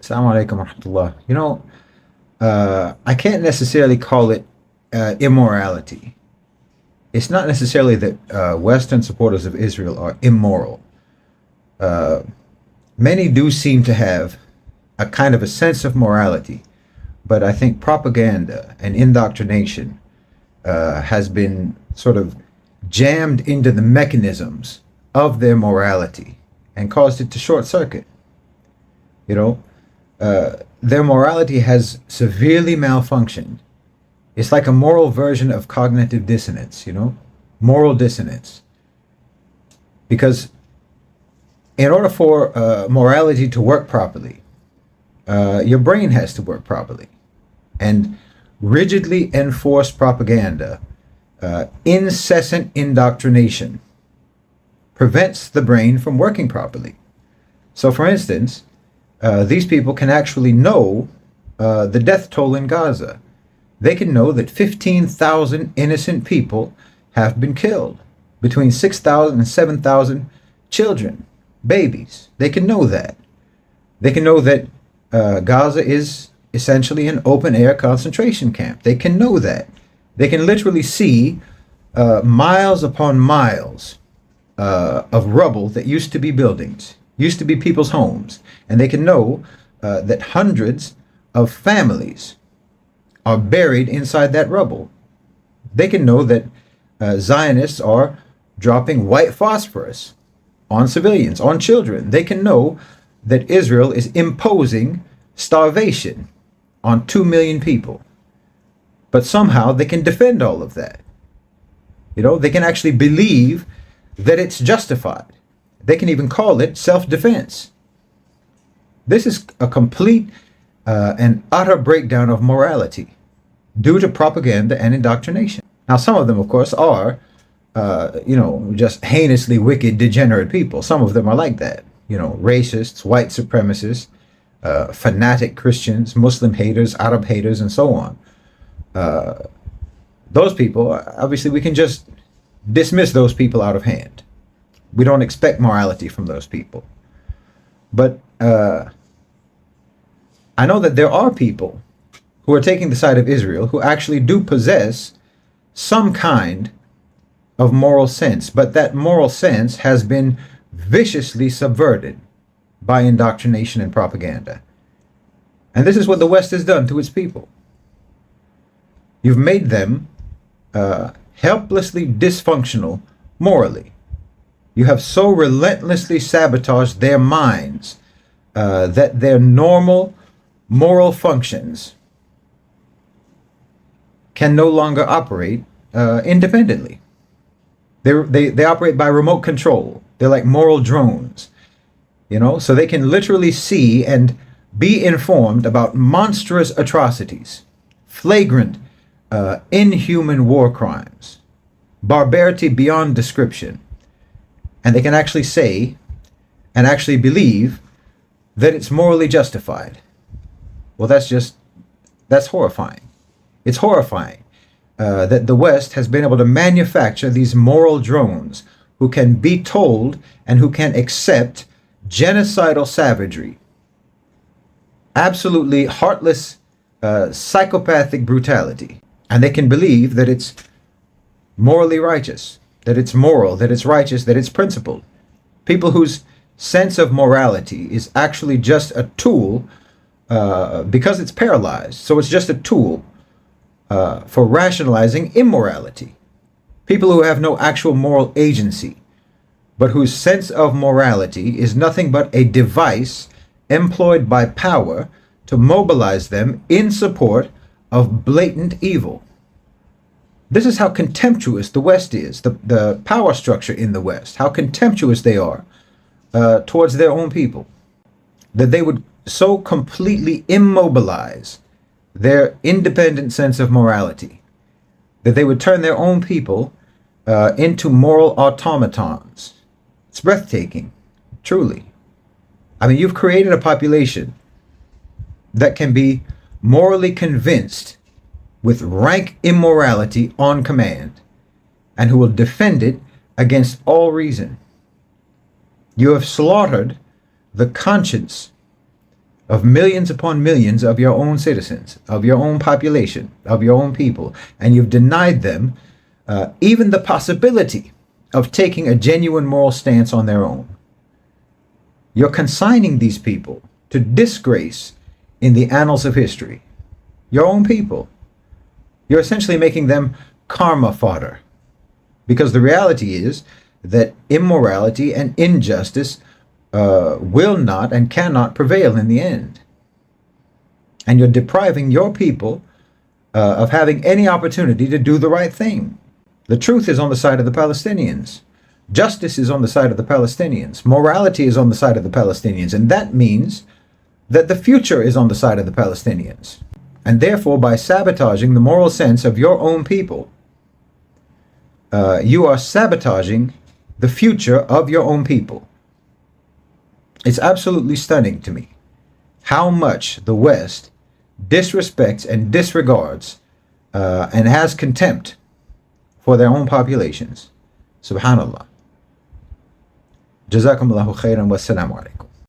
Assalamu alaikum wa rahmatullah. I can't necessarily call it immorality. It's not necessarily that Western supporters of Israel are immoral. Many do seem to have a kind of a sense of morality, but I think propaganda and indoctrination has been sort of jammed into the mechanisms of their morality and caused it to short circuit. Their morality has severely malfunctioned. It's like a moral version of cognitive dissonance, moral dissonance. Because in order for morality to work properly, your brain has to work properly. And rigidly enforced propaganda, incessant indoctrination, prevents the brain from working properly. So, for instance, these people can actually know the death toll in Gaza. They can know that 15,000 innocent people have been killed, between 6,000 and 7,000 children, babies. They can know that. They can know that Gaza is essentially an open-air concentration camp. They can know that. They can literally see miles upon miles of rubble that used to be buildings, used to be people's homes, and they can know that hundreds of families are buried inside that rubble. They can know that Zionists are dropping white phosphorus on civilians, on children. They can know that Israel is imposing starvation on 2 million people. But somehow they can defend all of that. They can actually believe that it's justified. They can even call it self-defense. This is a complete and utter breakdown of morality due to propaganda and indoctrination. Now, some of them, of course, are, just heinously wicked, degenerate people. Some of them are like that. Racists, white supremacists, fanatic Christians, Muslim haters, Arab haters, and so on. Those people, obviously, we can just dismiss those people out of hand. We don't expect morality from those people. But I know that there are people who are taking the side of Israel who actually do possess some kind of moral sense, but that moral sense has been viciously subverted by indoctrination and propaganda. And this is what the West has done to its people. You've made them helplessly dysfunctional morally. You have so relentlessly sabotaged their minds that their normal moral functions can no longer operate independently. They operate by remote control. They're like moral drones, so they can literally see and be informed about monstrous atrocities, flagrant, inhuman war crimes, barbarity beyond description. And they can actually say and actually believe that it's morally justified. Well, that's horrifying. It's horrifying that the West has been able to manufacture these moral drones who can be told and who can accept genocidal savagery, absolutely heartless, psychopathic brutality. And they can believe that it's morally righteous, that it's moral, that it's righteous, that it's principled. People whose sense of morality is actually just a tool because it's paralyzed. So it's just a tool for rationalizing immorality. People who have no actual moral agency, but whose sense of morality is nothing but a device employed by power to mobilize them in support of blatant evil. This is how contemptuous the West is, the power structure in the West, how contemptuous they are towards their own people, that they would so completely immobilize their independent sense of morality, that they would turn their own people into moral automatons. It's breathtaking, truly. I mean, you've created a population that can be morally convinced with rank immorality on command, and who will defend it against all reason. You have slaughtered the conscience of millions upon millions of your own citizens, of your own population, of your own people, and you've denied them even the possibility of taking a genuine moral stance on their own. You're consigning these people to disgrace in the annals of history. Your own people. You're essentially making them karma fodder. Because the reality is that immorality and injustice will not and cannot prevail in the end. And you're depriving your people of having any opportunity to do the right thing. The truth is on the side of the Palestinians. Justice is on the side of the Palestinians. Morality is on the side of the Palestinians. And that means that the future is on the side of the Palestinians. And therefore, by sabotaging the moral sense of your own people, you are sabotaging the future of your own people. It's absolutely stunning to me how much the West disrespects and disregards and has contempt for their own populations. Subhanallah. Jazakumullahu khairan wa assalamu alaikum.